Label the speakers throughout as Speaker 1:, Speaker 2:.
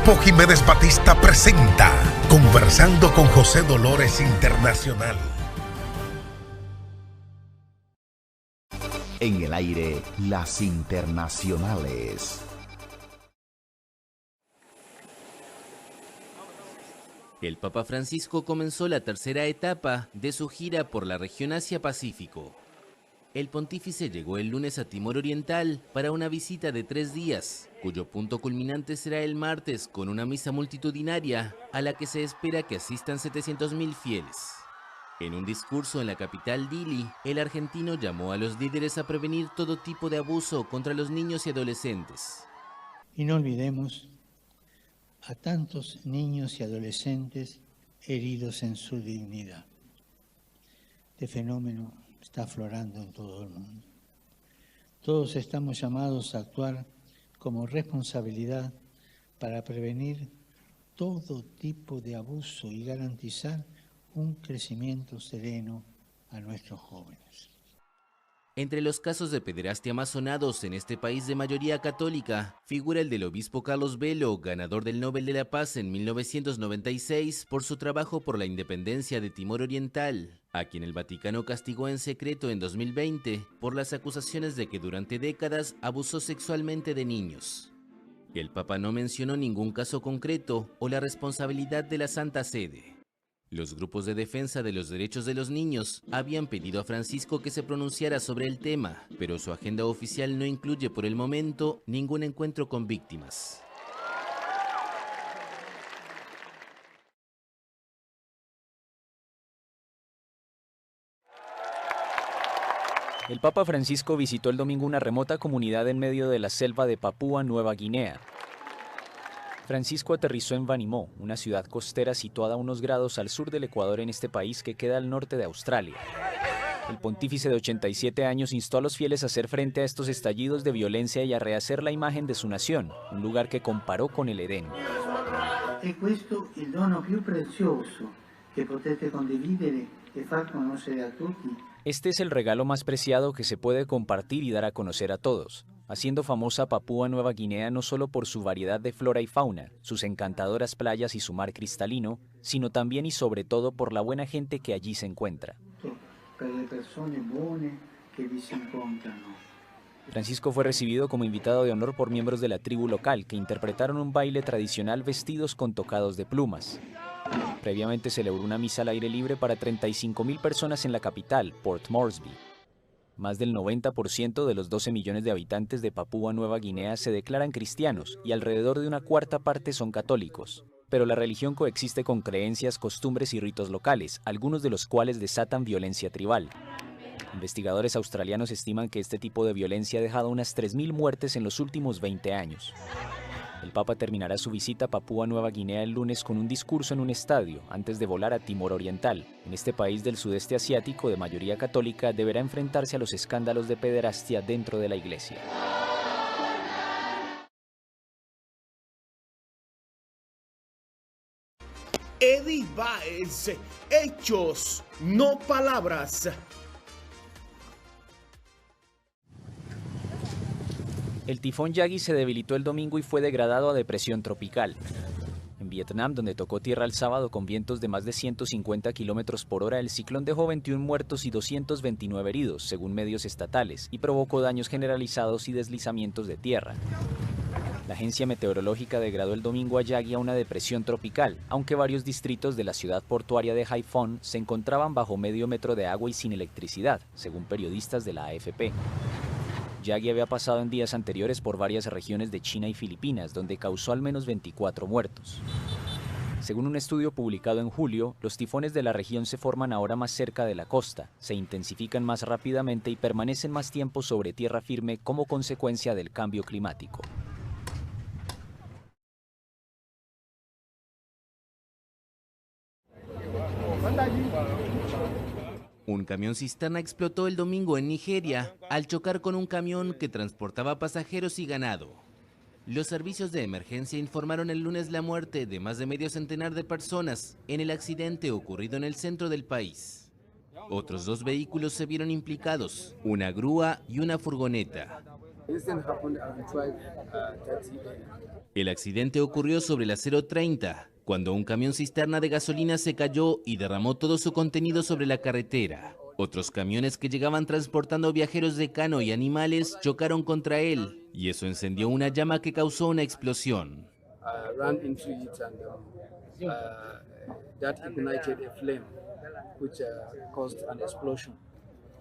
Speaker 1: Grupo Jiménez Batista presenta Conversando con José Dolores Internacional.
Speaker 2: En el aire, las internacionales.
Speaker 3: El Papa Francisco comenzó la tercera etapa de su gira por la región Asia-Pacífico. El pontífice llegó el lunes a Timor Oriental para una visita de 3 días, cuyo punto culminante será el martes con una misa multitudinaria a la que se espera que asistan 700.000 fieles. En un discurso en la capital Dili, el argentino llamó a los líderes a prevenir todo tipo de abuso contra los niños y adolescentes.
Speaker 4: Y no olvidemos a tantos niños y adolescentes heridos en su dignidad. Este fenómeno está aflorando en todo el mundo. Todos estamos llamados a actuar como responsabilidad para prevenir todo tipo de abuso y garantizar un crecimiento sereno a nuestros jóvenes.
Speaker 3: Entre los casos de pederastia más sonados en este país de mayoría católica, figura el del obispo Carlos Velo, ganador del Nobel de la Paz en 1996 por su trabajo por la independencia de Timor Oriental, a quien el Vaticano castigó en secreto en 2020 por las acusaciones de que durante décadas abusó sexualmente de niños. El Papa no mencionó ningún caso concreto o la responsabilidad de la Santa Sede. Los grupos de defensa de los derechos de los niños habían pedido a Francisco que se pronunciara sobre el tema, pero su agenda oficial no incluye por el momento ningún encuentro con víctimas.
Speaker 5: El Papa Francisco visitó el domingo una remota comunidad en medio de la selva de Papúa Nueva Guinea. Francisco aterrizó en Vanimo, una ciudad costera situada a unos grados al sur del Ecuador en este país que queda al norte de Australia. El pontífice de 87 años instó a los fieles a hacer frente a estos estallidos de violencia y a rehacer la imagen de su nación, un lugar que comparó con el Edén.
Speaker 4: E questo il dono più prezioso che potete condividere e far conoscere a tutti.
Speaker 5: Este es el regalo más preciado que se puede compartir y dar a conocer a todos, haciendo famosa Papúa Nueva Guinea no solo por su variedad de flora y fauna, sus encantadoras playas y su mar cristalino, sino también y sobre todo por la buena gente que allí se encuentra. Francisco fue recibido como invitado de honor por miembros de la tribu local que interpretaron un baile tradicional vestidos con tocados de plumas. Previamente celebró una misa al aire libre para 35.000 personas en la capital, Port Moresby. Más del 90% de los 12 millones de habitantes de Papúa Nueva Guinea se declaran cristianos y alrededor de una cuarta parte son católicos. Pero la religión coexiste con creencias, costumbres y ritos locales, algunos de los cuales desatan violencia tribal. Investigadores australianos estiman que este tipo de violencia ha dejado unas 3.000 muertes en los últimos 20 años. El Papa terminará su visita a Papúa Nueva Guinea el lunes con un discurso en un estadio antes de volar a Timor Oriental. En este país del sudeste asiático de mayoría católica deberá enfrentarse a los escándalos de pederastia dentro de la iglesia.
Speaker 6: Eddie Baez, hechos, no palabras.
Speaker 5: El tifón Yagi se debilitó el domingo y fue degradado a depresión tropical. En Vietnam, donde tocó tierra el sábado con vientos de más de 150 kilómetros por hora, el ciclón dejó 21 muertos y 229 heridos, según medios estatales, y provocó daños generalizados y deslizamientos de tierra. La agencia meteorológica degradó el domingo a Yagi a una depresión tropical, aunque varios distritos de la ciudad portuaria de Haiphong se encontraban bajo medio metro de agua y sin electricidad, según periodistas de la AFP. Yagi había pasado en días anteriores por varias regiones de China y Filipinas, donde causó al menos 24 muertos. Según un estudio publicado en julio, los tifones de la región se forman ahora más cerca de la costa, se intensifican más rápidamente y permanecen más tiempo sobre tierra firme como consecuencia del cambio climático.
Speaker 3: Un camión cisterna explotó el domingo en Nigeria al chocar con un camión que transportaba pasajeros y ganado. Los servicios de emergencia informaron el lunes la muerte de más de medio centenar de personas en el accidente ocurrido en el centro del país. Otros 2 vehículos se vieron implicados, una grúa y una furgoneta. El accidente ocurrió sobre las 0:30, cuando un camión cisterna de gasolina se cayó y derramó todo su contenido sobre la carretera. Otros camiones que llegaban transportando viajeros de cano y animales chocaron contra él, y eso encendió una llama que causó una explosión.
Speaker 7: Ran into it and that ignited a flame which caused an explosion.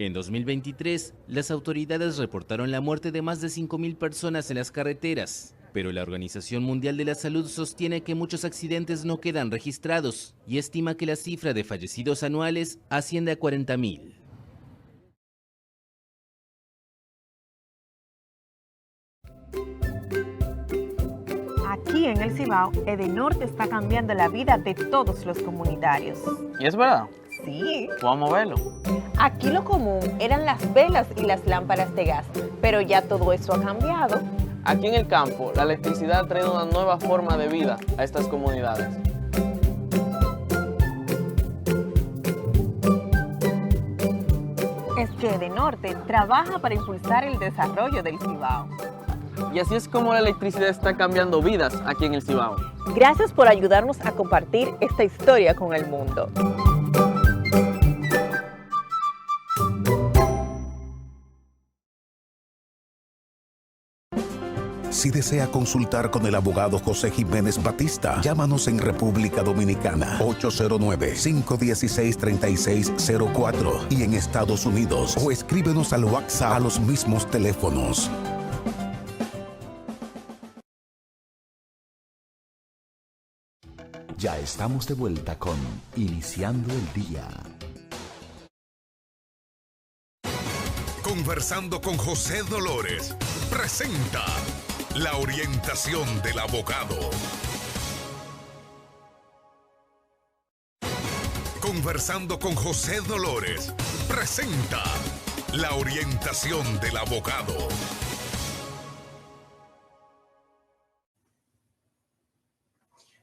Speaker 3: En 2023, las autoridades reportaron la muerte de más de 5.000 personas en las carreteras, pero la Organización Mundial de la Salud sostiene que muchos accidentes no quedan registrados y estima que la cifra de fallecidos anuales asciende a 40.000.
Speaker 8: Aquí en el Cibao, Edenorte está cambiando la vida de todos los comunitarios.
Speaker 9: ¿Y es verdad?
Speaker 8: Sí.
Speaker 9: Vamos a verlo.
Speaker 8: Aquí lo común eran las velas y las lámparas de gas, pero ya todo eso ha cambiado.
Speaker 9: Aquí en el campo, la electricidad trae una nueva forma de vida a estas comunidades.
Speaker 8: Es que Edenorte trabaja para impulsar el desarrollo del Cibao.
Speaker 9: Y así es como la electricidad está cambiando vidas aquí en el Cibao.
Speaker 8: Gracias por ayudarnos a compartir esta historia con el mundo.
Speaker 1: Si desea consultar con el abogado José Jiménez Batista, llámanos en República Dominicana 809-516-3604 y en Estados Unidos o escríbenos al WhatsApp a los mismos teléfonos.
Speaker 2: Ya estamos de vuelta con Iniciando el Día.
Speaker 1: Conversando con José Dolores presenta la orientación del abogado. Conversando con José Dolores presenta la orientación del abogado.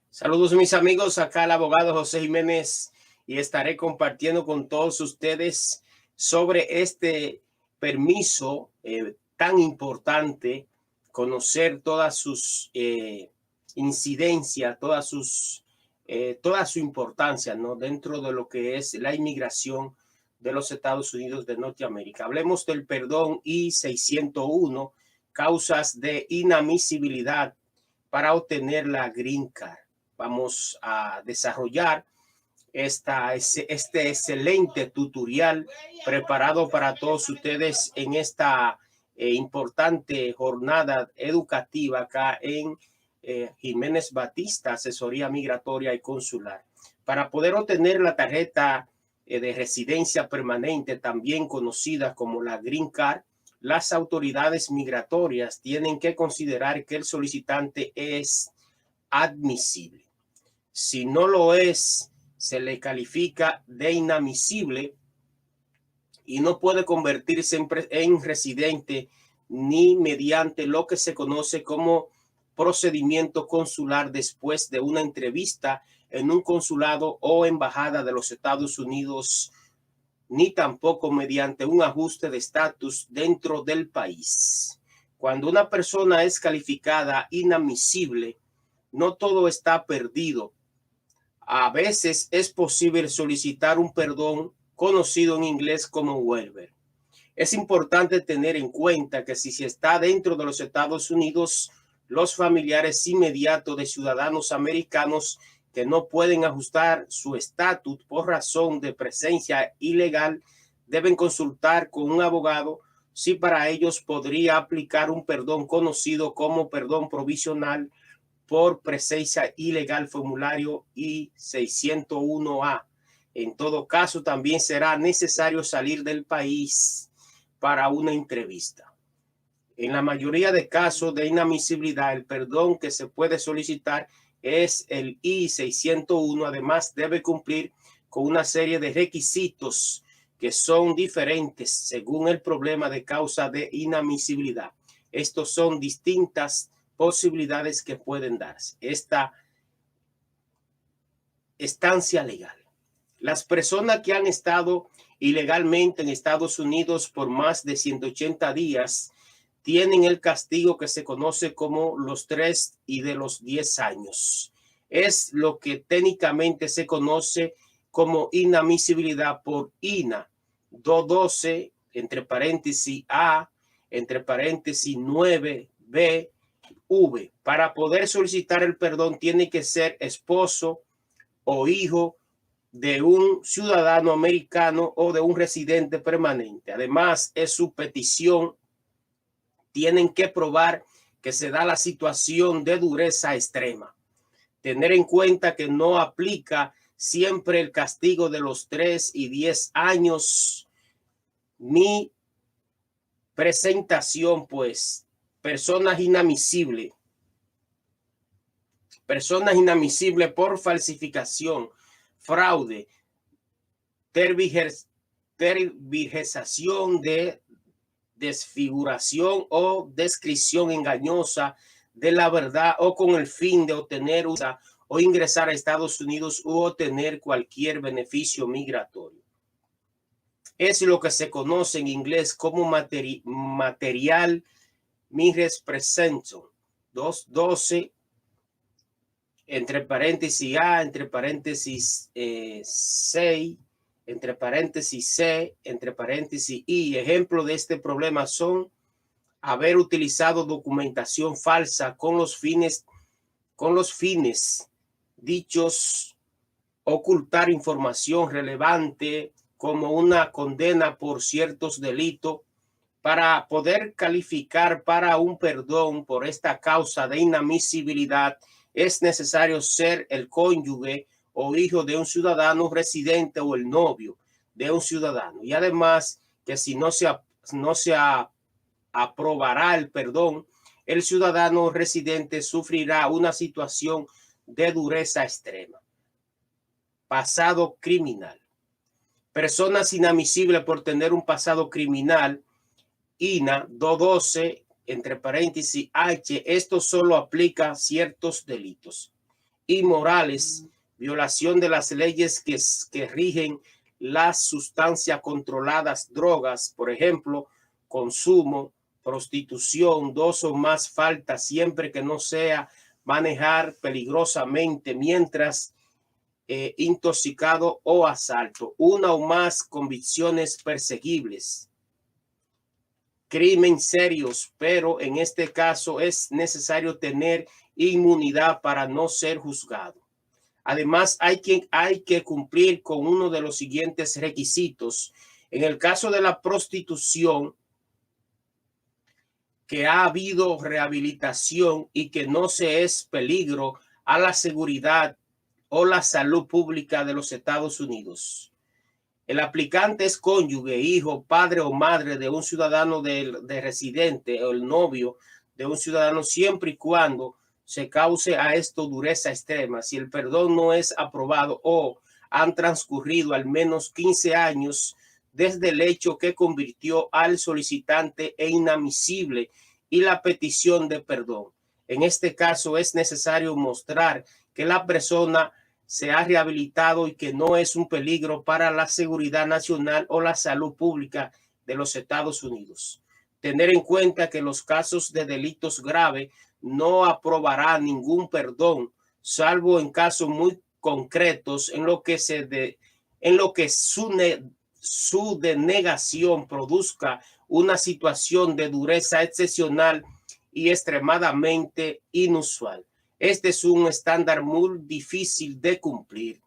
Speaker 6: Saludos mis amigos, acá el abogado José Jiménez y estaré compartiendo con todos ustedes sobre este permiso tan importante, conocer todas sus incidencias, toda su importancia, ¿no? Dentro de lo que es la inmigración de los Estados Unidos de Norteamérica. Hablemos del perdón I-601, causas de inadmisibilidad para obtener la Green Card. Vamos a desarrollar este excelente tutorial preparado para todos ustedes en esta importante jornada educativa acá en Jiménez Batista, Asesoría Migratoria y Consular. Para poder obtener la tarjeta de residencia permanente, también conocida como la Green Card, las autoridades migratorias tienen que considerar que el solicitante es admisible. Si no lo es, se le califica de inadmisible y no puede convertirse en residente ni mediante lo que se conoce como procedimiento consular después de una entrevista en un consulado o embajada de los Estados Unidos, ni tampoco mediante un ajuste de estatus dentro del país. Cuando una persona es calificada inadmisible, no todo está perdido. A veces es posible solicitar un perdón conocido en inglés como waiver. Es importante tener en cuenta que si se está dentro de los Estados Unidos, los familiares inmediatos de ciudadanos americanos que no pueden ajustar su estatus por razón de presencia ilegal deben consultar con un abogado si para ellos podría aplicar un perdón conocido como perdón provisional por presencia ilegal, formulario I-601A. En todo caso, también será necesario salir del país para una entrevista. En la mayoría de casos de inadmisibilidad, el perdón que se puede solicitar es el I-601. Además, debe cumplir con una serie de requisitos que son diferentes según el problema de causa de inadmisibilidad. Estos son distintas posibilidades que pueden darse. Esta estancia legal. Las personas que han estado ilegalmente en Estados Unidos por más de 180 días tienen el castigo que se conoce como los 3 y de los 10 años. Es lo que técnicamente se conoce como inadmisibilidad por INA 212, entre paréntesis A, entre paréntesis 9B, V. Para poder solicitar el perdón tiene que ser esposo o hijo de un ciudadano americano o de un residente permanente. Además, es su petición. Tienen que probar que se da la situación de dureza extrema. Tener en cuenta que no aplica siempre el castigo de los 3 y 10 años ni presentación, pues personas inadmisibles por falsificación, fraude, tergiversación de desfiguración o descripción engañosa de la verdad o con el fin de obtener o ingresar a Estados Unidos u obtener cualquier beneficio migratorio. Es lo que se conoce en inglés como material misrepresentation 212, entre paréntesis A, entre paréntesis 6, entre paréntesis C, entre paréntesis I. Ejemplo de este problema son haber utilizado documentación falsa con los fines dichos, ocultar información relevante como una condena por ciertos delitos. Para poder calificar para un perdón por esta causa de inadmisibilidad es necesario ser el cónyuge o hijo de un ciudadano residente o el novio de un ciudadano. Y además que si no se aprobará el perdón, el ciudadano residente sufrirá una situación de dureza extrema. Pasado criminal. Personas inadmisibles por tener un pasado criminal, INA 212, entre paréntesis H, esto solo aplica a ciertos delitos inmorales, violación de las leyes que rigen las sustancias controladas, drogas, por ejemplo, consumo, prostitución, 2 o más faltas, siempre que no sea manejar peligrosamente mientras intoxicado o asalto, 1 o más convicciones perseguibles, crimen serios, pero en este caso es necesario tener inmunidad para no ser juzgado. Además, hay que cumplir con uno de los siguientes requisitos. En el caso de la prostitución, que ha habido rehabilitación y que no se es peligro a la seguridad o la salud pública de los Estados Unidos. El aplicante es cónyuge, hijo, padre o madre de un ciudadano de residente o el novio de un ciudadano, siempre y cuando se cause a esto dureza extrema. Si el perdón no es aprobado o han transcurrido al menos 15 años desde el hecho que convirtió al solicitante en inadmisible y la petición de perdón. En este caso es necesario mostrar que la persona se ha rehabilitado y que no es un peligro para la seguridad nacional o la salud pública de los Estados Unidos. Tener en cuenta que los casos de delitos graves no aprobará ningún perdón, salvo en casos muy concretos en lo que su denegación produzca una situación de dureza excepcional y extremadamente inusual. Este es un estándar muy difícil de cumplir.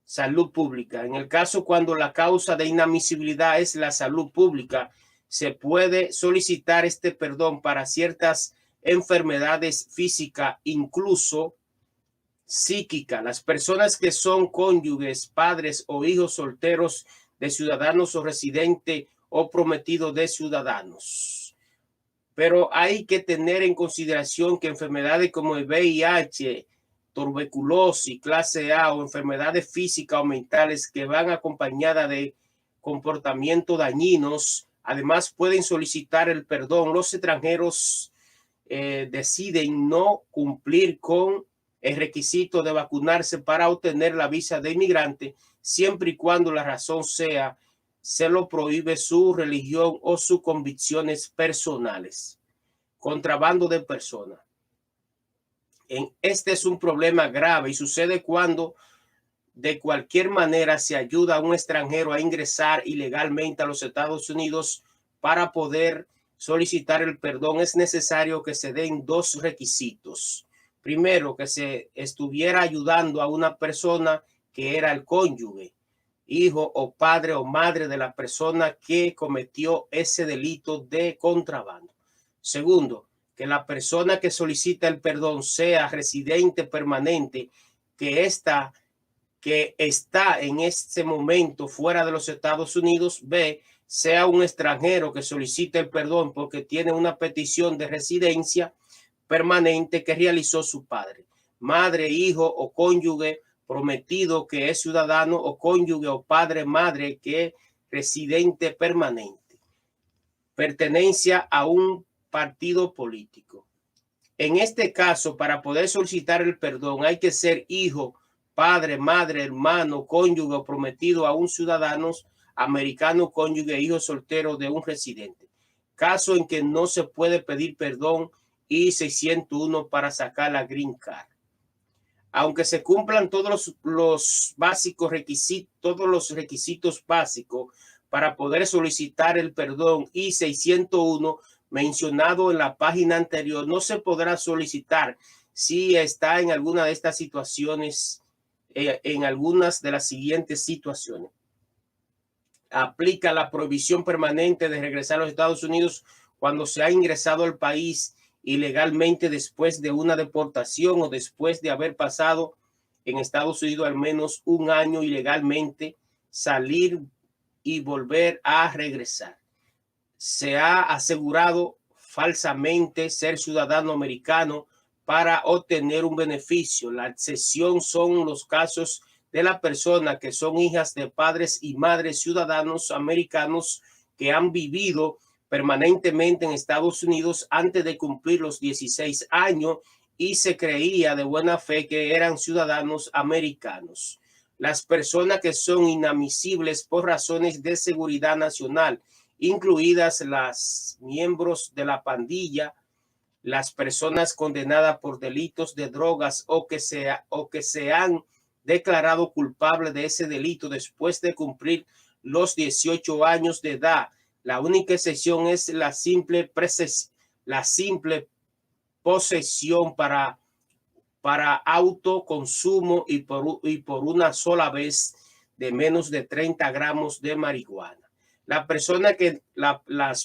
Speaker 6: Salud pública. En el caso cuando la causa de inadmisibilidad es la salud pública, se puede solicitar este perdón para ciertas enfermedades físicas, incluso psíquicas. Las personas que son cónyuges, padres o hijos solteros de ciudadanos o residentes o prometidos de ciudadanos. Pero hay que tener en consideración que enfermedades como el VIH, tuberculosis, clase A o enfermedades físicas o mentales que van acompañadas de comportamientos dañinos, además pueden solicitar el perdón. Los extranjeros deciden no cumplir con el requisito de vacunarse para obtener la visa de inmigrante, siempre y cuando la razón se lo prohíbe su religión o sus convicciones personales. contrabando de personas. Este es un problema grave y sucede cuando de cualquier manera se ayuda a un extranjero a ingresar ilegalmente a los Estados Unidos. Para poder solicitar el perdón es necesario que se den dos requisitos. Primero, que se estuviera ayudando a una persona que era el cónyuge, hijo o padre o madre de la persona que cometió ese delito de contrabando. Segundo, que la persona que solicita el perdón sea residente permanente, que está en este momento fuera de los Estados Unidos. B, sea un extranjero que solicite el perdón porque tiene una petición de residencia permanente que realizó su padre, madre, hijo o cónyuge prometido que es ciudadano, o cónyuge o padre, madre que es residente permanente. Pertenencia a un partido político. En este caso, para poder solicitar el perdón hay que ser hijo, padre, madre, hermano, cónyuge o prometido a un ciudadano americano, cónyuge, hijo soltero de un residente. Caso en que no se puede pedir perdón, I-601 para sacar la Green Card. Aunque se cumplan todos los básicos requisitos, todos los requisitos básicos para poder solicitar el perdón I-601 mencionado en la página anterior, no se podrá solicitar si está en alguna de estas situaciones, en algunas de las siguientes situaciones. Aplica la prohibición permanente de regresar a los Estados Unidos cuando se ha ingresado al país ilegalmente después de una deportación o después de haber pasado en Estados Unidos al menos un año ilegalmente, salir y volver a regresar. Se ha asegurado falsamente ser ciudadano americano para obtener un beneficio. La excepción son los casos de las personas que son hijas de padres y madres ciudadanos americanos que han vivido permanentemente en Estados Unidos antes de cumplir los 16 años y se creía de buena fe que eran ciudadanos americanos. Las personas que son inadmisibles por razones de seguridad nacional, incluidas las miembros de la pandilla, las personas condenadas por delitos de drogas o que se han declarado culpables de ese delito después de cumplir los 18 años de edad. La única excepción es la simple posesión para autoconsumo y por una sola vez de menos de 30 gramos de marihuana. Las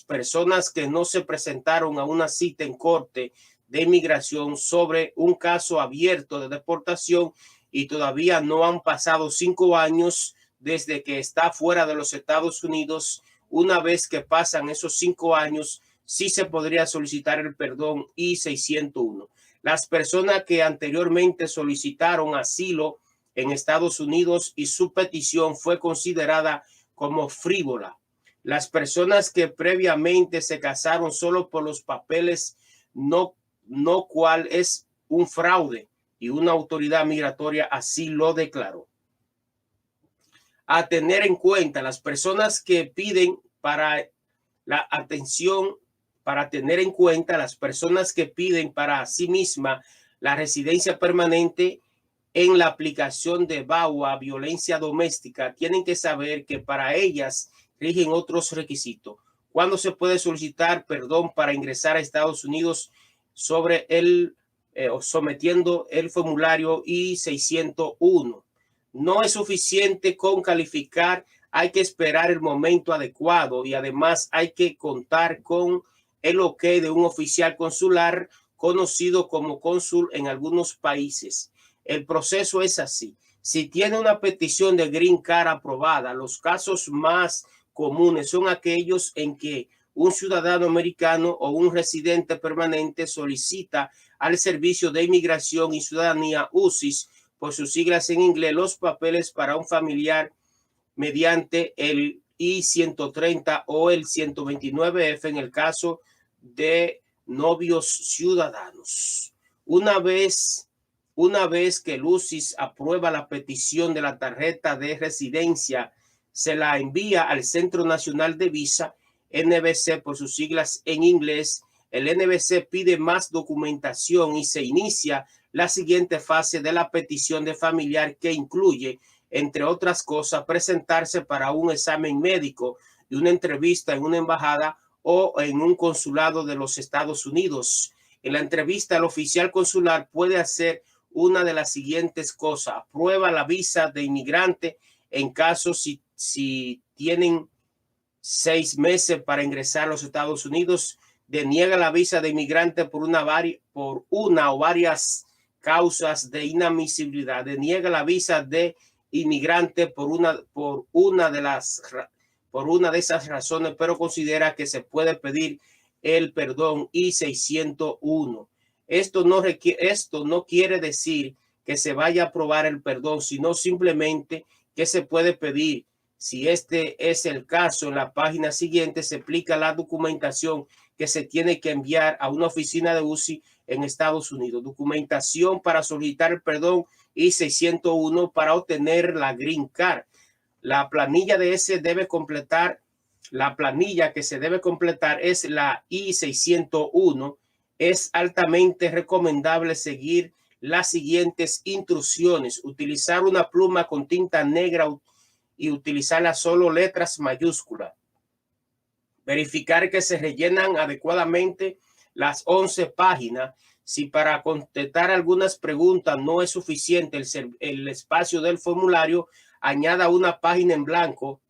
Speaker 6: personas que no se presentaron a una cita en corte de inmigración sobre un caso abierto de deportación y todavía no han pasado 5 años desde que está fuera de los Estados Unidos, una vez que pasan esos 5 años, sí se podría solicitar el perdón I-601. Las personas que anteriormente solicitaron asilo en Estados Unidos y su petición fue considerada como frívola. Las personas que previamente se casaron solo por los papeles, no cual es un fraude, y una autoridad migratoria así lo declaró. A tener en cuenta las personas que piden para la atención, para tener en cuenta las personas que piden para sí misma la residencia permanente en la aplicación de VAWA, violencia doméstica, tienen que saber que para ellas rigen otros requisitos. ¿Cuándo se puede solicitar perdón para ingresar a Estados Unidos sobre sometiendo el formulario I-601? No es suficiente con calificar, hay que esperar el momento adecuado y además hay que contar con el ok de un oficial consular conocido como cónsul en algunos países. El proceso es así. Si tiene una petición de Green Card aprobada, los casos más comunes son aquellos en que un ciudadano americano o un residente permanente solicita al Servicio de Inmigración y Ciudadanía, USIS, por sus siglas en inglés, los papeles para un familiar mediante el I-130 o el 129F en el caso de novios ciudadanos. Una vez que el USIS aprueba la petición de la tarjeta de residencia, se la envía al Centro Nacional de Visa, NVC por sus siglas en inglés. el NBC pide más documentación y se inicia la siguiente fase de la petición de familiar, que incluye, entre otras cosas, presentarse para un examen médico y una entrevista en una embajada o en un consulado de los Estados Unidos. En la entrevista, el oficial consular puede hacer una de las siguientes cosas: aprueba la visa de inmigrante en caso si tienen 6 meses para ingresar a los Estados Unidos, deniega la visa de inmigrante por una o varias causas de inadmisibilidad, deniega la visa de inmigrante por una de esas razones, pero considera que se puede pedir el perdón I-601. Esto no quiere decir que se vaya a aprobar el perdón, sino simplemente que se puede pedir. Si este es el caso, en la página siguiente se explica la documentación que se tiene que enviar a una oficina de UCI en Estados Unidos. Documentación para solicitar el perdón I-601 para obtener la Green Card. La planilla que se debe completar es la I-601. Es altamente recomendable seguir las siguientes instrucciones: utilizar una pluma con tinta negra y utilizar las solo letras mayúsculas. Verificar que se rellenan adecuadamente las 11 páginas. Si para contestar algunas preguntas no es suficiente el espacio del formulario, añada una página en blanco,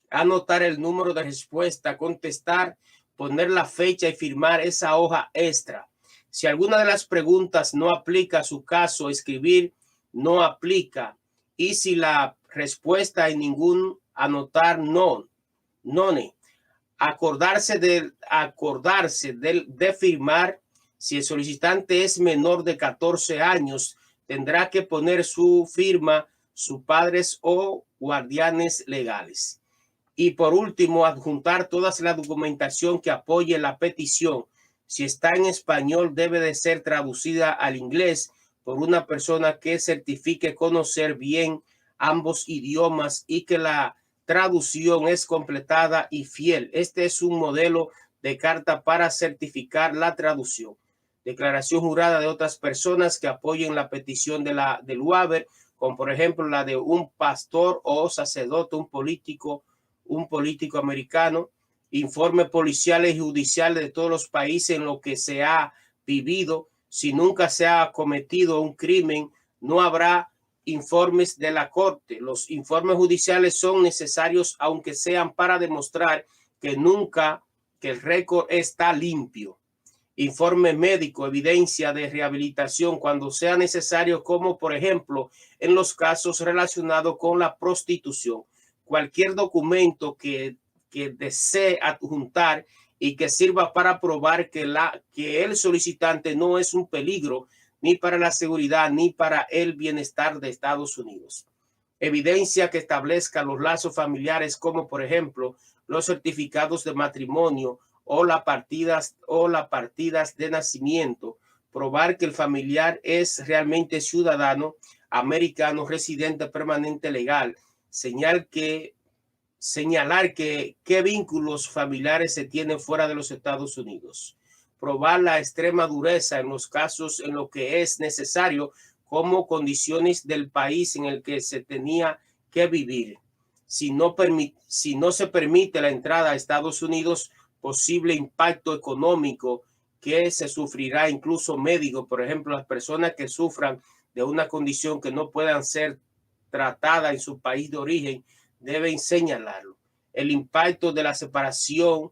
Speaker 6: anotar el número de respuesta, contestar, poner la fecha y firmar esa hoja extra. Si alguna de las preguntas no aplica a su caso, escribir no aplica. Y si la respuesta en ningún, anotar no. Acordarse de firmar. Si el solicitante es menor de 14 años, tendrá que poner su firma, sus padres o guardianes legales. Y por último, adjuntar toda la documentación que apoye la petición. Si está en español, debe de ser traducida al inglés por una persona que certifique conocer bien ambos idiomas y que la traducción es completada y fiel. Este es un modelo de carta para certificar la traducción. Declaración jurada de otras personas que apoyen la petición del waiver, como por ejemplo la de un pastor o sacerdote, un político americano. Informes policiales y judiciales de todos los países en los que se ha vivido. Si nunca se ha cometido un crimen, no habrá informes de la corte. Los informes judiciales son necesarios, aunque sean para demostrar que el récord está limpio. Informe médico, evidencia de rehabilitación cuando sea necesario, como por ejemplo en los casos relacionados con la prostitución. Cualquier documento que desee adjuntar y que sirva para probar que el solicitante no es un peligro ni para la seguridad ni para el bienestar de Estados Unidos. Evidencia que establezca los lazos familiares, como por ejemplo los certificados de matrimonio o las partidas de nacimiento. Probar que el familiar es realmente ciudadano americano, residente permanente legal. Señalar qué vínculos familiares se tienen fuera de los Estados Unidos. Probar la extrema dureza en los casos en los que es necesario, como condiciones del país en el que se tenía que vivir. Si no se permite la entrada a Estados Unidos, posible impacto económico que se sufrirá, incluso médico. Por ejemplo, las personas que sufran de una condición que no puedan ser tratada en su país de origen deben señalarlo. El impacto de la separación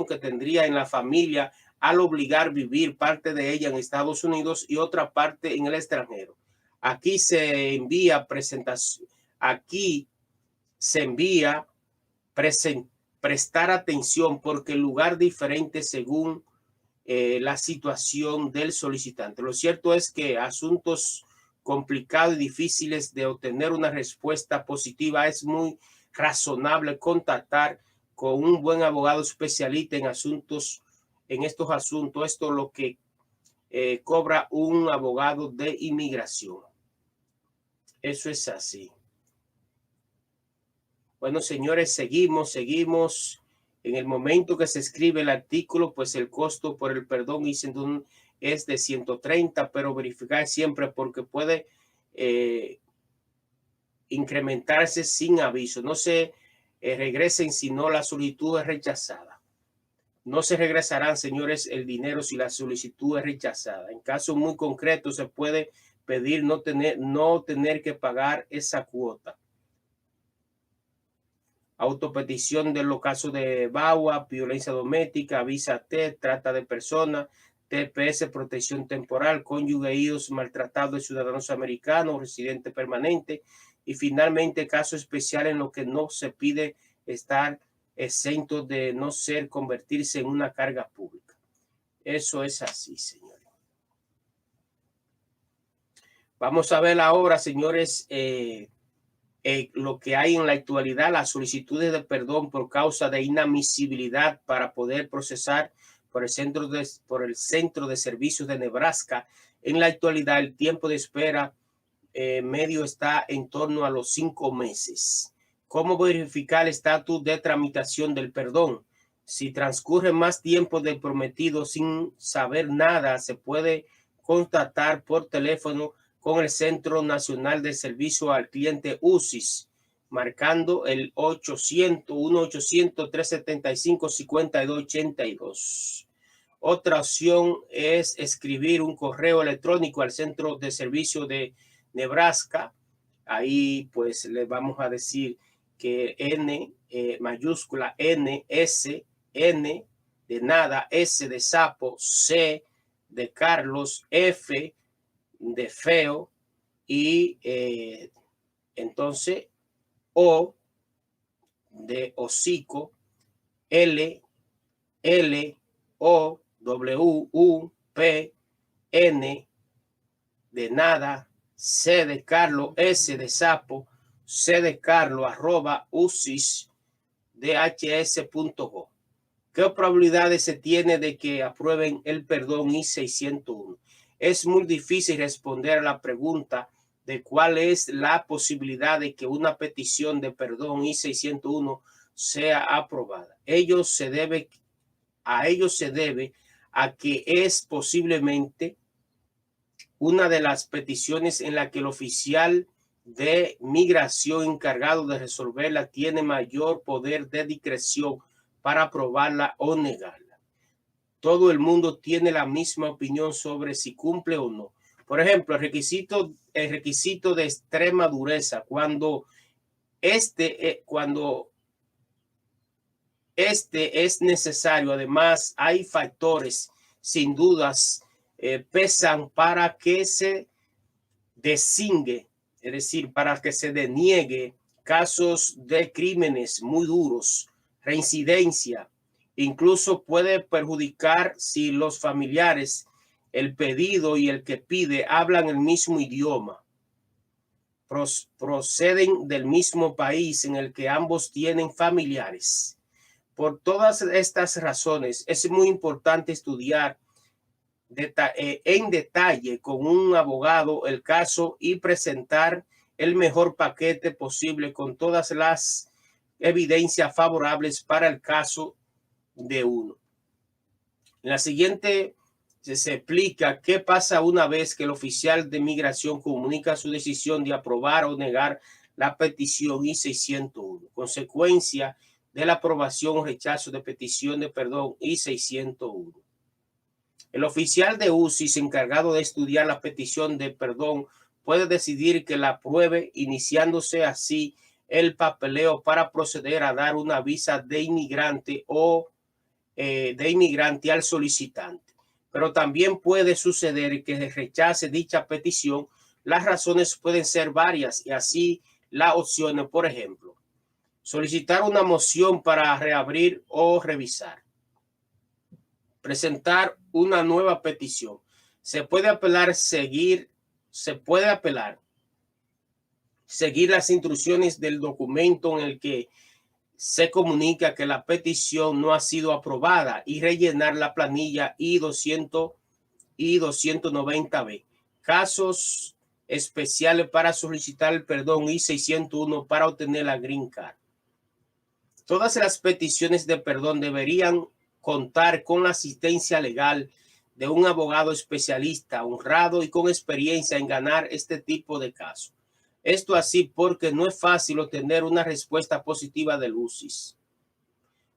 Speaker 6: que tendría en la familia al obligar a vivir parte de ella en Estados Unidos y otra parte en el extranjero. Aquí se envía prestar atención, porque el lugar diferente según la situación del solicitante. Lo cierto es que asuntos complicados y difíciles de obtener una respuesta positiva, es muy razonable contactar con un buen abogado especialista en estos asuntos. Esto es lo que cobra un abogado de inmigración. Eso es así. Bueno, señores, seguimos. En el momento que se escribe el artículo, pues el costo por el perdón I-101 es de 130, pero verificar siempre porque puede incrementarse sin aviso. No se regresen si no la solicitud es rechazada. No se regresarán, señores, el dinero si la solicitud es rechazada. En casos muy concretos se puede pedir no tener que pagar esa cuota. Autopetición de los casos de VAWA, violencia doméstica, visa T, trata de personas, TPS, protección temporal, cónyuge e hijos maltratados de ciudadanos americanos, residente permanente, y finalmente casos especiales en los que no se pide estar exento de no ser convertirse en una carga pública. Eso es así, señores. Vamos a ver ahora, señores, lo que hay en la actualidad, las solicitudes de perdón por causa de inadmisibilidad para poder procesar por el Centro de Servicios de Nebraska. En la actualidad, el tiempo de espera medio está en torno a los 5 meses. ¿Cómo verificar el estatus de tramitación del perdón? Si transcurre más tiempo del prometido sin saber nada, se puede contactar por teléfono con el Centro Nacional de Servicio al Cliente UCIS, marcando el 1-800-375-5282. Otra opción es escribir un correo electrónico al Centro de Servicio de Nebraska. Ahí pues le vamos a decir que mayúscula N, S, N de nada, S de sapo, C de Carlos, F de feo y entonces O de hocico, L, O, W, U, P, N de nada, C de Carlos, S de sapo, C de Carlos, @ucis.dhs.gov. ¿Qué probabilidades se tiene de que aprueben el perdón I-601? Es muy difícil responder a la pregunta de cuál es la posibilidad de que una petición de perdón I-601 sea aprobada. A ello se debe a que es posiblemente una de las peticiones en la que el oficial de migración encargado de resolverla tiene mayor poder de discreción para aprobarla o negarla. Todo el mundo tiene la misma opinión sobre si cumple o no. Por ejemplo, el requisito de extrema dureza, cuando este es necesario. Además, hay factores sin dudas pesan para que se designe, es decir, para que se deniegue casos de crímenes muy duros, reincidencia. Incluso puede perjudicar si los familiares, el pedido y el que pide hablan el mismo idioma, proceden del mismo país en el que ambos tienen familiares. Por todas estas razones, es muy importante estudiar en detalle con un abogado el caso y presentar el mejor paquete posible con todas las evidencias favorables para el caso de uno. En la siguiente se explica qué pasa una vez que el oficial de migración comunica su decisión de aprobar o negar la petición I-601. Consecuencia de la aprobación o rechazo de petición de perdón I-601. El oficial de UCIS encargado de estudiar la petición de perdón puede decidir que la apruebe, iniciándose así el papeleo para proceder a dar una visa de inmigrante o de inmigrante al solicitante. Pero también puede suceder que rechace dicha petición. Las razones pueden ser varias y así las opciones, por ejemplo, solicitar una moción para reabrir o revisar, presentar una nueva petición. Se puede apelar, seguir las instrucciones del documento en el que se comunica que la petición no ha sido aprobada y rellenar la planilla I-290B. Casos especiales para solicitar el perdón I-601 para obtener la Green Card. Todas las peticiones de perdón deberían contar con la asistencia legal de un abogado especialista, honrado y con experiencia en ganar este tipo de casos. Esto así porque no es fácil obtener una respuesta positiva del UCIS.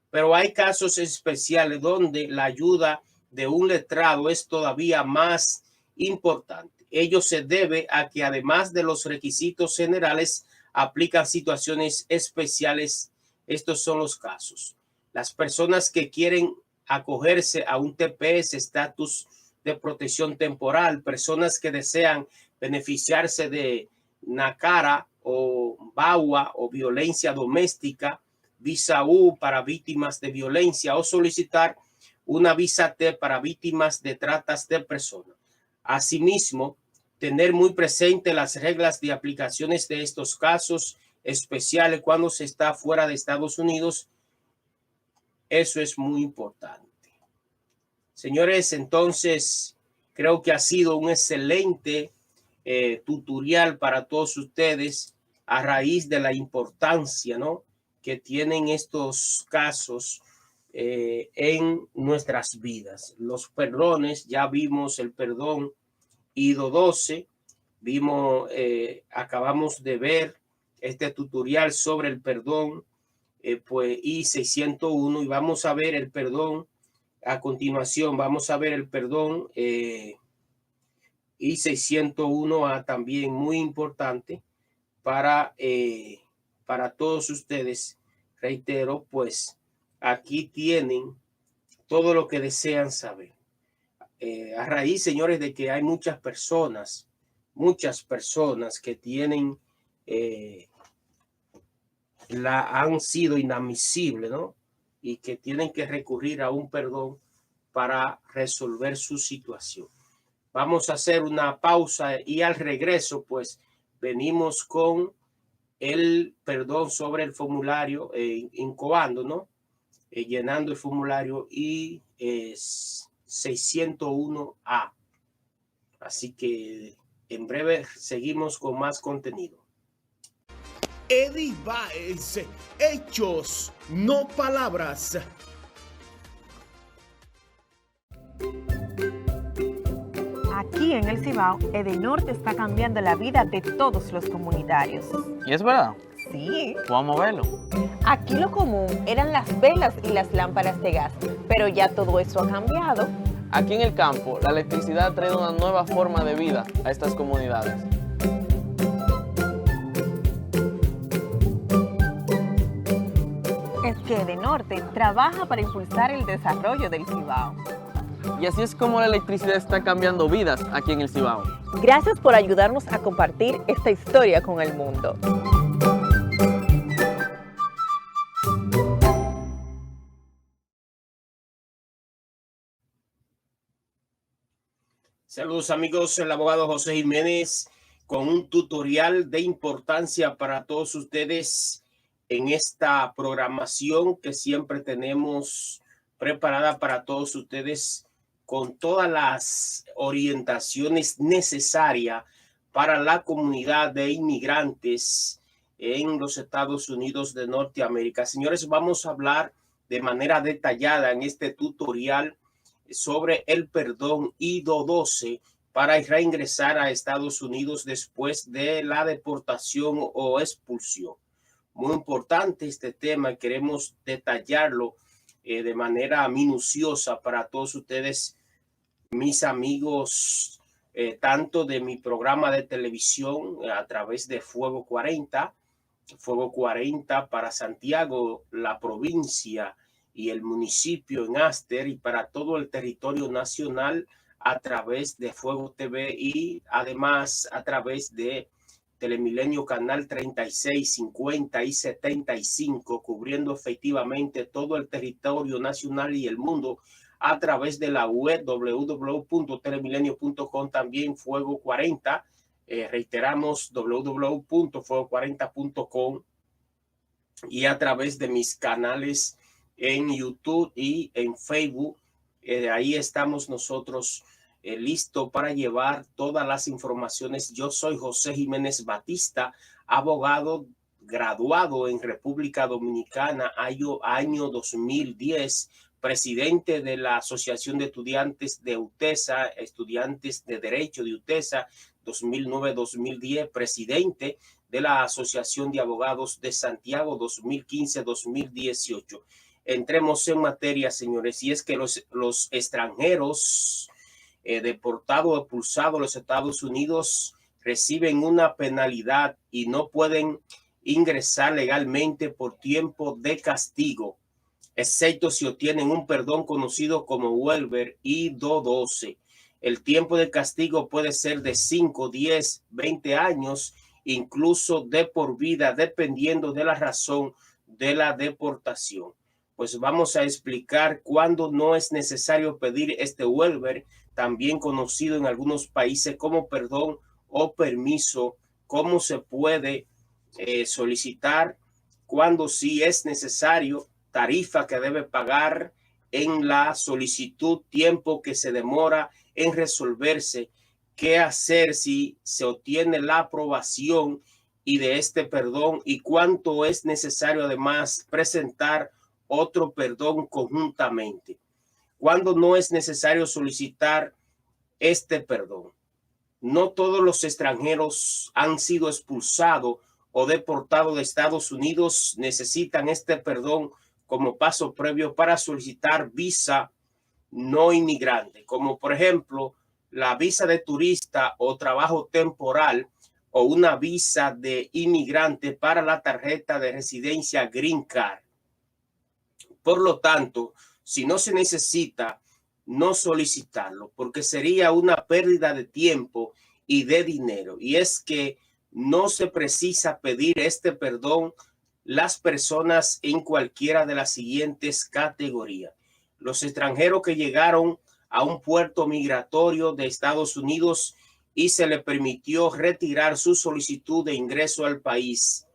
Speaker 6: Pero hay casos especiales donde la ayuda de un letrado es todavía más importante. Ello se debe a que además de los requisitos generales, aplican situaciones especiales. Estos son los casos. Las personas que quieren acogerse a un TPS, estatus de protección temporal, personas que desean beneficiarse de NACARA o VAWA o violencia doméstica, visa U para víctimas de violencia o solicitar una visa T para víctimas de tratas de personas. Asimismo, tener muy presente las reglas de aplicaciones de estos casos especiales cuando se está fuera de Estados Unidos. Eso es muy importante. Señores, entonces creo que ha sido un excelente tutorial para todos ustedes a raíz de la importancia, ¿no?, que tienen estos casos en nuestras vidas. Los perdones, ya vimos el perdón IDO 12, acabamos de ver este tutorial sobre el perdón pues I-601 y vamos a ver el perdón a continuación. Vamos a ver el perdón I-601A también muy importante para todos ustedes. Reitero, pues aquí tienen todo lo que desean saber. A raíz, señores, de que hay muchas personas que tienen han sido inadmisibles, ¿no?, y que tienen que recurrir a un perdón para resolver su situación. Vamos a hacer una pausa y al regreso, pues, venimos con el perdón sobre el formulario, incubando, ¿no?, llenando el formulario y 601A. Así que en breve seguimos con más contenido.
Speaker 10: Eddie Baez, hechos, no palabras.
Speaker 8: Aquí en el Cibao, Edenorte está cambiando la vida de todos los comunitarios.
Speaker 9: ¿Y es verdad?
Speaker 8: Sí.
Speaker 9: Vamos a verlo.
Speaker 8: Aquí lo común eran las velas y las lámparas de gas, pero ya todo eso ha cambiado.
Speaker 9: Aquí en el campo, la electricidad trae una nueva forma de vida a estas comunidades.
Speaker 8: Es que Edenorte trabaja para impulsar el desarrollo del Cibao.
Speaker 9: Y así es como la electricidad está cambiando vidas aquí en el Cibao.
Speaker 8: Gracias por ayudarnos a compartir esta historia con el mundo.
Speaker 6: Saludos amigos, el abogado José Jiménez con un tutorial de importancia para todos ustedes en esta programación que siempre tenemos preparada para todos ustedes con todas las orientaciones necesarias para la comunidad de inmigrantes en los Estados Unidos de Norteamérica. Señores, vamos a hablar de manera detallada en este tutorial sobre el perdón IDO 12 para reingresar a Estados Unidos después de la deportación o expulsión. Muy importante este tema, queremos detallarlo de manera minuciosa para todos ustedes, mis amigos, tanto de mi programa de televisión a través de Fuego 40 para Santiago, la provincia y el municipio en Aster, y para todo el territorio nacional a través de Fuego TV y además a través de Telemilenio Canal 36, 50 y 75, cubriendo efectivamente todo el territorio nacional y el mundo a través de la web www.telemilenio.com, también Fuego 40, reiteramos www.fuego40.com, y a través de mis canales en YouTube y en Facebook. Ahí estamos nosotros listo para llevar todas las informaciones. Yo soy José Jiménez Batista, abogado graduado en República Dominicana año 2010, presidente de la Asociación de Estudiantes de UTESA, Estudiantes de Derecho de UTESA, 2009-2010, presidente de la Asociación de Abogados de Santiago, 2015-2018. Entremos en materia, señores, y es que los extranjeros deportados o expulsados a los Estados Unidos reciben una penalidad y no pueden ingresar legalmente por tiempo de castigo, excepto si obtienen un perdón conocido como waiver I-212. El tiempo de castigo puede ser de 5, 10, 20 años, incluso de por vida, dependiendo de la razón de la deportación. Pues vamos a explicar cuándo no es necesario pedir este waiver, también conocido en algunos países como perdón o permiso, cómo se puede solicitar, cuándo sí es necesario, tarifa que debe pagar en la solicitud, tiempo que se demora en resolverse, qué hacer si se obtiene la aprobación y de este perdón y cuánto es necesario además presentar otro perdón conjuntamente. Cuándo no es necesario solicitar este perdón. No todos los extranjeros han sido expulsados o deportados de Estados Unidos necesitan este perdón como paso previo para solicitar visa no inmigrante, como por ejemplo la visa de turista o trabajo temporal o una visa de inmigrante para la tarjeta de residencia Green Card. Por lo tanto, si no se necesita, no solicitarlo, porque sería una pérdida de tiempo y de dinero. Y es que no se precisa pedir este perdón las personas en cualquiera de las siguientes categorías. Los extranjeros que llegaron a un puerto migratorio de Estados Unidos y se le permitió retirar su solicitud de ingreso al país.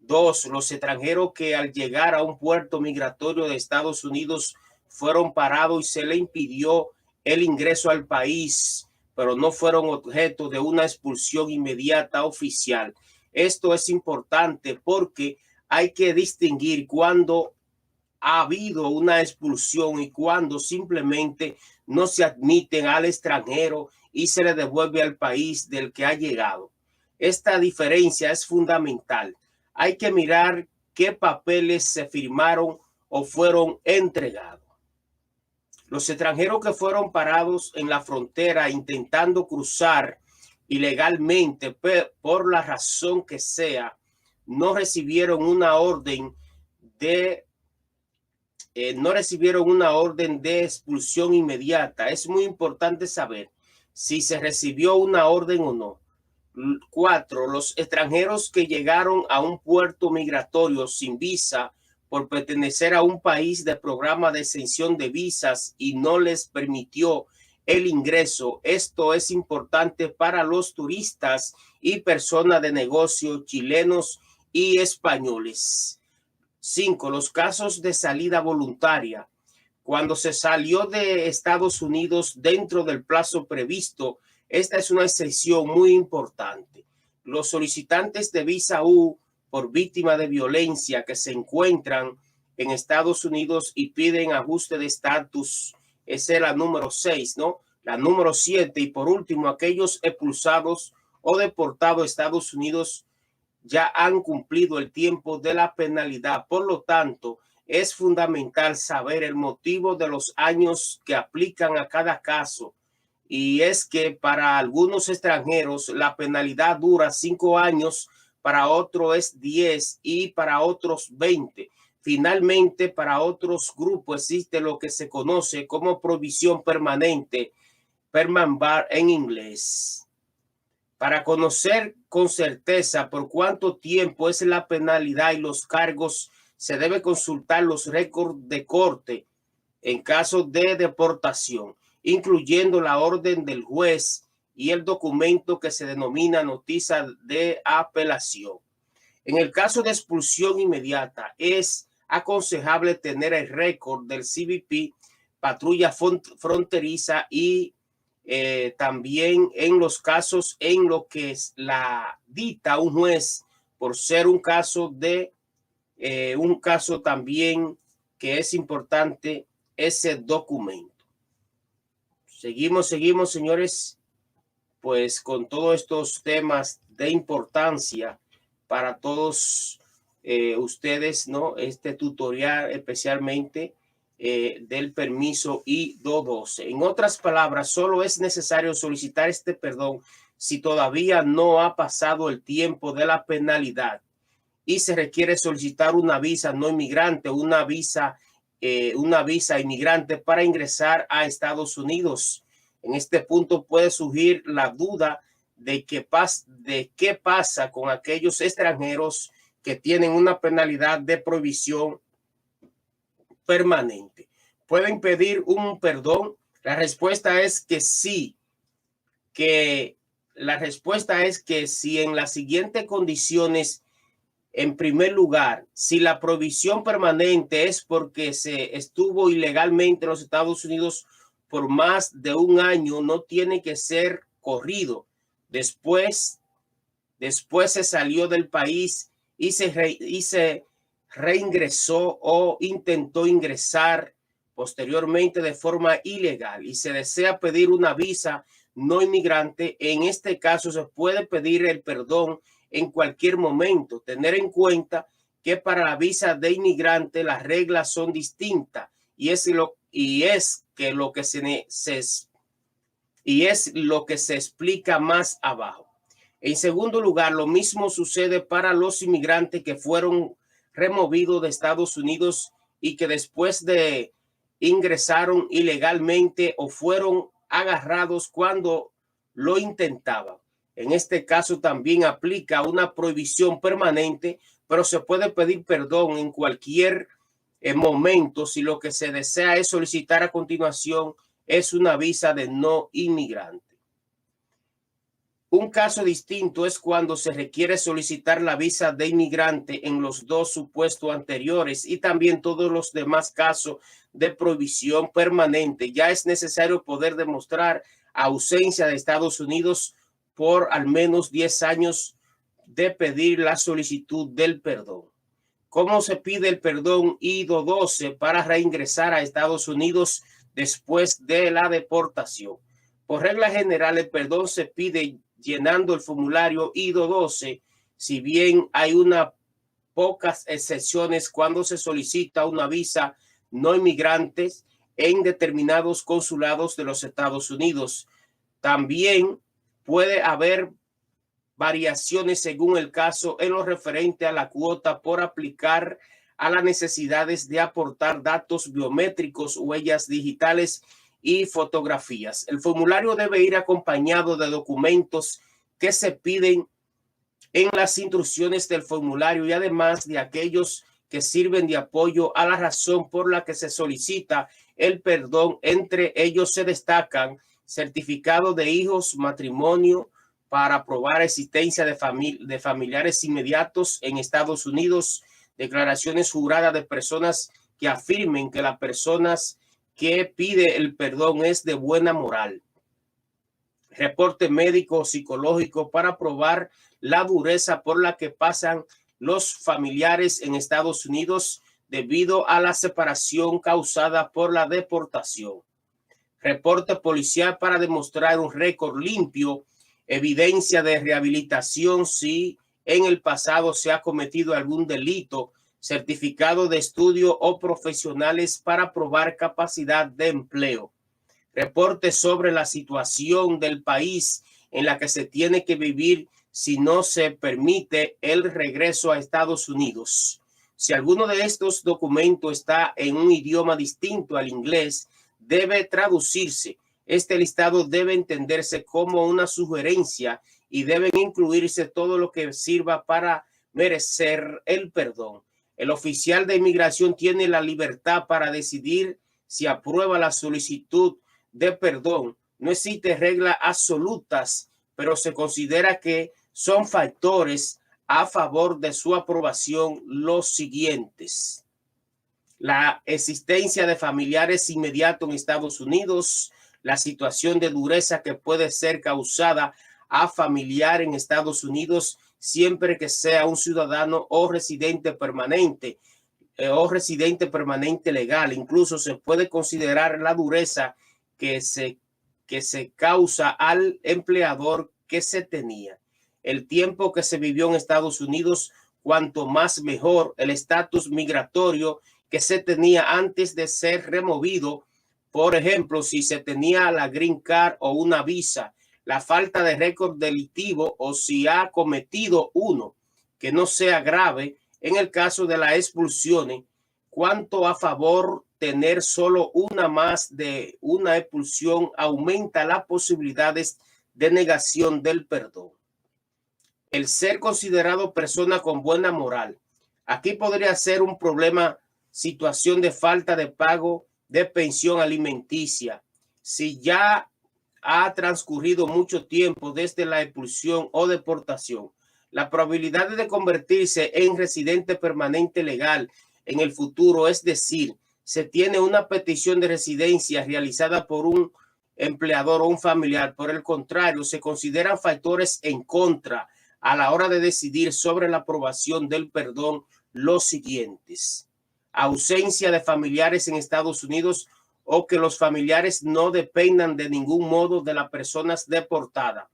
Speaker 6: 2. Los extranjeros que al llegar a un puerto migratorio de Estados Unidos fueron parados y se le impidió el ingreso al país, pero no fueron objeto de una expulsión inmediata oficial. Esto es importante porque hay que distinguir cuando ha habido una expulsión y cuando simplemente no se admiten al extranjero y se le devuelve al país del que ha llegado. Esta diferencia es fundamental. Hay que mirar qué papeles se firmaron o fueron entregados. Los extranjeros que fueron parados en la frontera intentando cruzar ilegalmente por la razón que sea, no recibieron una orden de expulsión inmediata. Es muy importante saber si se recibió una orden o no. 4. Los extranjeros que llegaron a un puerto migratorio sin visa por pertenecer a un país de programa de exención de visas y no les permitió el ingreso. Esto es importante para los turistas y personas de negocio chilenos y españoles. 5. Los casos de salida voluntaria. Cuando se salió de Estados Unidos dentro del plazo previsto, esta es una excepción muy importante. Los solicitantes de visa U por víctima de violencia que se encuentran en Estados Unidos y piden ajuste de estatus, esa es la número 6, ¿no? La número 7 y por último, aquellos expulsados o deportados a Estados Unidos ya han cumplido el tiempo de la penalidad. Por lo tanto, es fundamental saber el motivo de los años que aplican a cada caso. Y es que para algunos extranjeros la penalidad dura 5 años, para otros es 10 y para otros 20. Finalmente, para otros grupos existe lo que se conoce como provisión permanente, permanent bar en inglés. Para conocer con certeza por cuánto tiempo es la penalidad y los cargos, se debe consultar los récords de corte en caso de deportación, incluyendo la orden del juez y el documento que se denomina noticia de apelación. En el caso de expulsión inmediata, es aconsejable tener el récord del CBP, patrulla fronteriza y también en los casos en los que la dicta un juez por ser un caso también que es importante ese documento. Seguimos, señores, pues con todos estos temas de importancia para todos ustedes, ¿no? Este tutorial especialmente del permiso I-212. En otras palabras, solo es necesario solicitar este perdón si todavía no ha pasado el tiempo de la penalidad y se requiere solicitar una visa no inmigrante, una visa inmigrante para ingresar a Estados Unidos. En este punto puede surgir la duda de qué pasa con aquellos extranjeros que tienen una penalidad de prohibición permanente. ¿Pueden pedir un perdón? La respuesta es que sí. La respuesta es que si en las siguientes condiciones, en primer lugar, si la prohibición permanente es porque se estuvo ilegalmente en los Estados Unidos por más de un año, no tiene que ser corrido. Después se salió del país y se reingresó o intentó ingresar posteriormente de forma ilegal y se desea pedir una visa no inmigrante. En este caso se puede pedir el perdón en cualquier momento. Tener en cuenta que para la visa de inmigrante las reglas son distintas y es lo que se explica más abajo. En segundo lugar, lo mismo sucede para los inmigrantes que fueron removidos de Estados Unidos y que después de ingresaron ilegalmente o fueron agarrados cuando lo intentaban. En este caso también aplica una prohibición permanente, pero se puede pedir perdón en cualquier momento si lo que se desea es solicitar a continuación es una visa de no inmigrante. Un caso distinto es cuando se requiere solicitar la visa de inmigrante en los dos supuestos anteriores y también todos los demás casos de prohibición permanente. Ya es necesario poder demostrar ausencia de Estados Unidos por al menos 10 años de pedir la solicitud del perdón. ¿Cómo se pide el perdón I-212 para reingresar a Estados Unidos después de la deportación? Por regla general, el perdón se pide llenando el formulario I-212, si bien hay unas pocas excepciones cuando se solicita una visa no inmigrantes en determinados consulados de los Estados Unidos. También puede haber variaciones según el caso en lo referente a la cuota por aplicar a las necesidades de aportar datos biométricos, huellas digitales y fotografías. El formulario debe ir acompañado de documentos que se piden en las instrucciones del formulario y además de aquellos que sirven de apoyo a la razón por la que se solicita el perdón. Entre ellos se destacan certificado de hijos, matrimonio para probar existencia de familiares inmediatos en Estados Unidos, declaraciones juradas de personas que afirmen que las personas que pide el perdón es de buena moral, reporte médico o psicológico para probar la dureza por la que pasan los familiares en Estados Unidos debido a la separación causada por la deportación, reporte policial para demostrar un récord limpio, evidencia de rehabilitación si en el pasado se ha cometido algún delito, certificado de estudio o profesionales para probar capacidad de empleo, reporte sobre la situación del país en la que se tiene que vivir si no se permite el regreso a Estados Unidos. Si alguno de estos documentos está en un idioma distinto al inglés, debe traducirse. Este listado debe entenderse como una sugerencia y deben incluirse todo lo que sirva para merecer el perdón. El oficial de inmigración tiene la libertad para decidir si aprueba la solicitud de perdón. No existen reglas absolutas, pero se considera que son factores a favor de su aprobación los siguientes: la existencia de familiares inmediatos en Estados Unidos, la situación de dureza que puede ser causada a familiar en Estados Unidos siempre que sea un ciudadano o residente permanente legal. Incluso se puede considerar la dureza que se causa al empleador que se tenía. El tiempo que se vivió en Estados Unidos, cuanto más mejor. El estatus migratorio que se tenía antes de ser removido, por ejemplo, si se tenía la green card o una visa, la falta de récord delictivo o si ha cometido uno que no sea grave. En el caso de las expulsiones, cuanto a favor tener solo una más de una expulsión aumenta las posibilidades de negación del perdón. El ser considerado persona con buena moral. Aquí podría ser un problema, situación de falta de pago de pensión alimenticia. Si ya ha transcurrido mucho tiempo desde la expulsión o deportación, la probabilidad de convertirse en residente permanente legal en el futuro, es decir, se tiene una petición de residencia realizada por un empleador o un familiar. Por el contrario, se consideran factores en contra a la hora de decidir sobre la aprobación del perdón los siguientes: ausencia de familiares en Estados Unidos o que los familiares no dependan de ningún modo de las personas deportadas,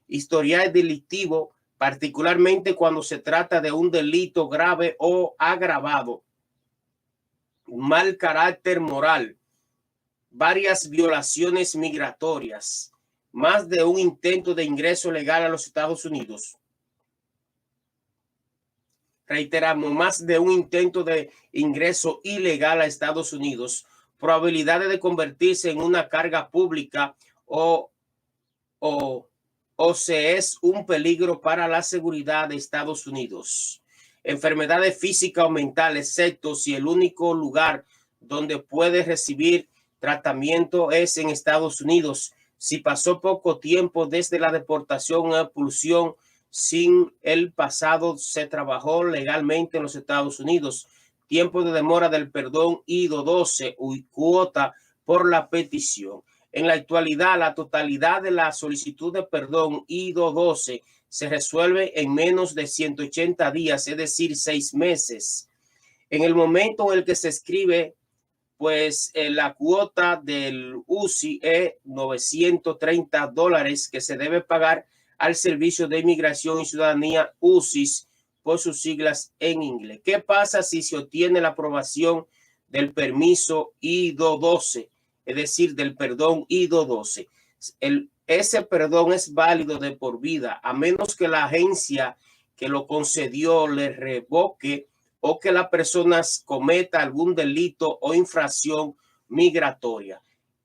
Speaker 6: historial delictivo, particularmente cuando se trata de un delito grave o agravado, mal carácter moral, varias violaciones migratorias, más de un intento de ingreso legal a los Estados Unidos. Reiteramos, más de un intento de ingreso ilegal a Estados Unidos, probabilidades de convertirse en una carga pública o se es un peligro para la seguridad de Estados Unidos. Enfermedades físicas o mentales, excepto si el único lugar donde puede recibir tratamiento es en Estados Unidos. Si pasó poco tiempo desde la deportación o expulsión, sin el pasado se trabajó legalmente en los Estados Unidos. Tiempo de demora del perdón I-212 o cuota por la petición. En la actualidad, la totalidad de la solicitud de perdón I-212 se resuelve en menos de 180 días, es decir, 6 meses. En el momento en el que se escribe, pues la cuota del UCI es $930 que se debe pagar al Servicio de Inmigración y Ciudadanía, UCIS, por sus siglas en inglés. ¿Qué pasa si se obtiene la aprobación del permiso I-212, es decir, del perdón I-212? Ese perdón es válido de por vida, a menos que la agencia que lo concedió le revoque o que la persona cometa algún delito o infracción migratoria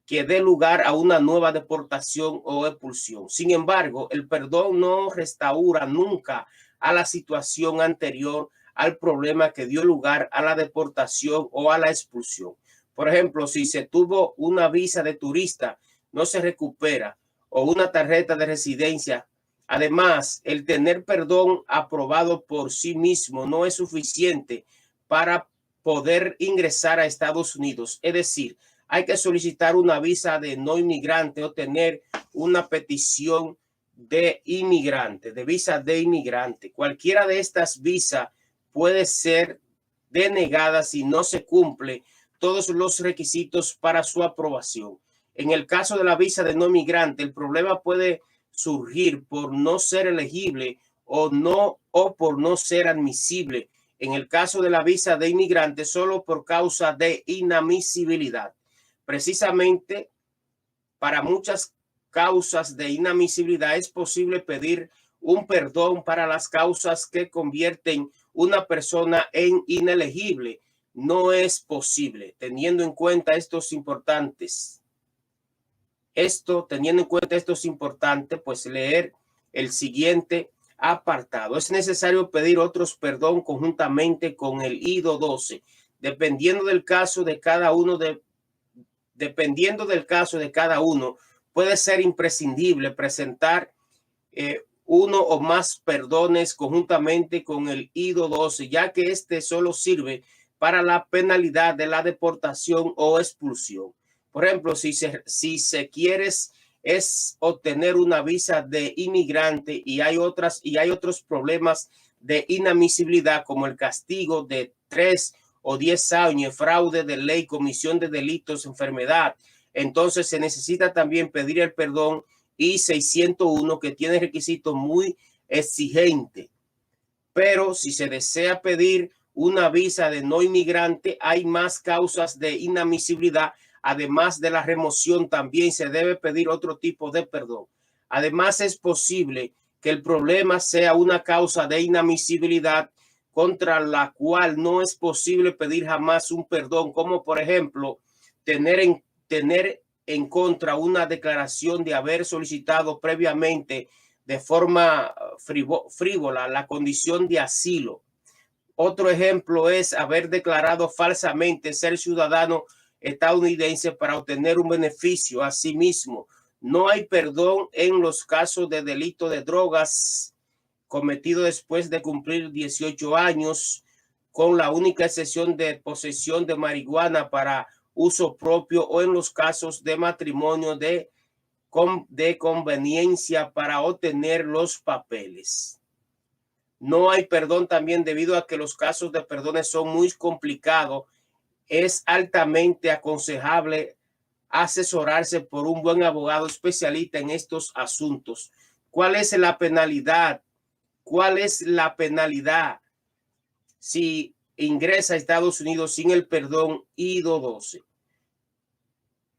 Speaker 6: que dé lugar a una nueva deportación o expulsión. Sin embargo, el perdón no restaura nunca a la situación anterior al problema que dio lugar a la deportación o a la expulsión. Por ejemplo, si se tuvo una visa de turista, no se recupera, o una tarjeta de residencia. Además, el tener perdón aprobado por sí mismo no es suficiente para poder ingresar a Estados Unidos. Es decir, hay que solicitar una visa de no inmigrante o tener una petición de inmigrante, de visa de inmigrante. Cualquiera de estas visas puede ser denegada si no se cumple todos los requisitos para su aprobación. En el caso de la visa de no inmigrante, el problema puede surgir por no ser elegible o por no ser admisible. En el caso de la visa de inmigrante, solo por causa de inadmisibilidad. Precisamente para muchas causas de inadmisibilidad es posible pedir un perdón para las causas que convierten una persona en inelegible. No es posible, teniendo en cuenta estos importantes. Teniendo en cuenta esto es importante, pues leer el siguiente apartado. Es necesario pedir otros perdón conjuntamente con el I-212, dependiendo del caso de cada uno. Puede ser imprescindible presentar uno o más perdones conjuntamente con el I-212, ya que este solo sirve para la penalidad de la deportación o expulsión. Por ejemplo, si se quiere es obtener una visa de inmigrante y hay otros problemas de inadmisibilidad como el castigo de 3 o 10 años, fraude de ley, comisión de delitos, enfermedad. Entonces se necesita también pedir el perdón I-601, que tiene requisitos muy exigentes. Pero si se desea pedir una visa de no inmigrante, hay más causas de inadmisibilidad. Además de la remoción, también se debe pedir otro tipo de perdón. Además, es posible que el problema sea una causa de inadmisibilidad contra la cual no es posible pedir jamás un perdón, como por ejemplo, tener en contra una declaración de haber solicitado previamente de forma frívola la condición de asilo. Otro ejemplo es haber declarado falsamente ser ciudadano estadounidense para obtener un beneficio. Asimismo, no hay perdón en los casos de delito de drogas cometido después de cumplir 18 años, con la única excepción de posesión de marihuana para uso propio o en los casos de matrimonio de conveniencia para obtener los papeles. No hay perdón también debido a que los casos de perdones son muy complicados. Es altamente aconsejable asesorarse por un buen abogado especialista en estos asuntos. ¿Cuál es la penalidad? ¿Cuál es la penalidad si ingresa a Estados Unidos sin el perdón I-212?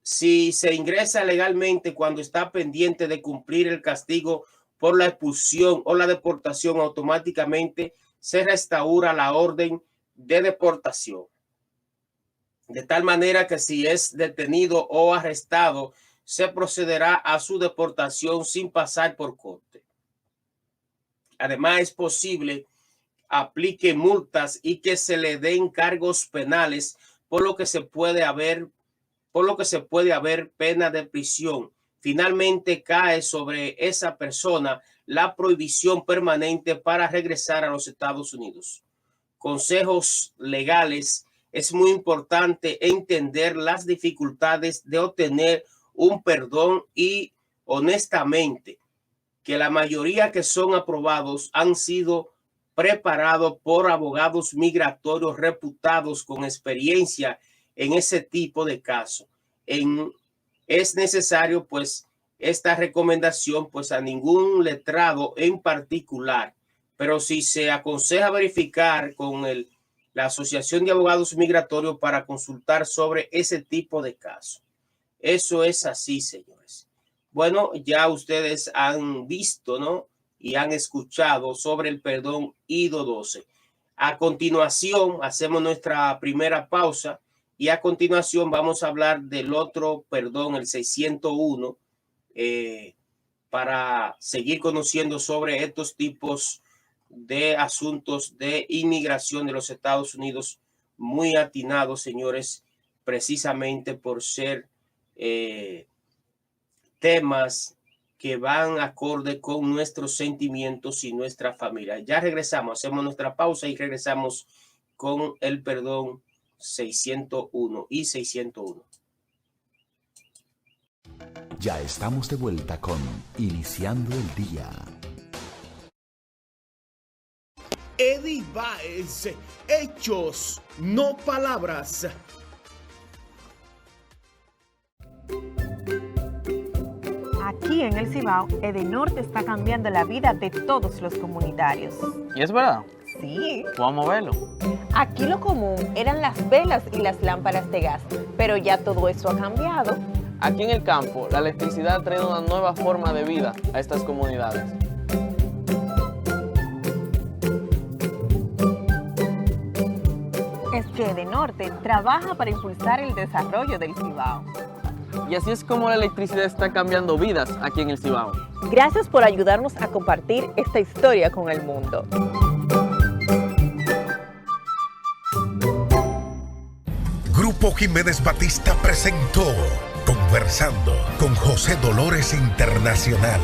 Speaker 6: Si se ingresa legalmente cuando está pendiente de cumplir el castigo por la expulsión o la deportación, automáticamente se restaura la orden de deportación. De tal manera que si es detenido o arrestado, se procederá a su deportación sin pasar por corte. Además, es posible aplique multas y que se le den cargos penales, por lo que se puede haber pena de prisión. Finalmente cae sobre esa persona la prohibición permanente para regresar a los Estados Unidos. Consejos legales. Es muy importante entender las dificultades de obtener un perdón y honestamente que la mayoría que son aprobados han sido preparados por abogados migratorios reputados con experiencia en ese tipo de casos. Es necesario pues esta recomendación pues a ningún letrado en particular, pero si se aconseja verificar con la Asociación de Abogados Migratorios para consultar sobre ese tipo de casos. Eso es así, señores. Bueno, ya ustedes han visto, ¿no? Y han escuchado sobre el perdón I-212. A continuación, hacemos nuestra primera pausa y a continuación vamos a hablar del otro perdón, el 601, para seguir conociendo sobre estos tipos de asuntos de inmigración de los Estados Unidos, muy atinados, señores, precisamente por ser temas que van acorde con nuestros sentimientos y nuestra familia. Ya regresamos, hacemos nuestra pausa y regresamos con el perdón 601 y 601.
Speaker 2: Ya estamos de vuelta con Iniciando el Día.
Speaker 10: Eddie Baez, hechos, no palabras.
Speaker 8: Aquí en el Cibao, Edenorte está cambiando la vida de todos los comunitarios.
Speaker 9: ¿Y es verdad?
Speaker 8: Sí.
Speaker 9: Vamos a verlo.
Speaker 8: Aquí lo común eran las velas y las lámparas de gas, pero ya todo eso ha cambiado.
Speaker 9: Aquí en el campo, la electricidad ha traído una nueva forma de vida a estas comunidades.
Speaker 8: Es que Edenorte trabaja para impulsar el desarrollo del Cibao.
Speaker 9: Y así es como la electricidad está cambiando vidas aquí en el Cibao.
Speaker 8: Gracias por ayudarnos a compartir esta historia con el mundo.
Speaker 1: Grupo Jiménez Batista presentó Conversando con José Dolores Internacional.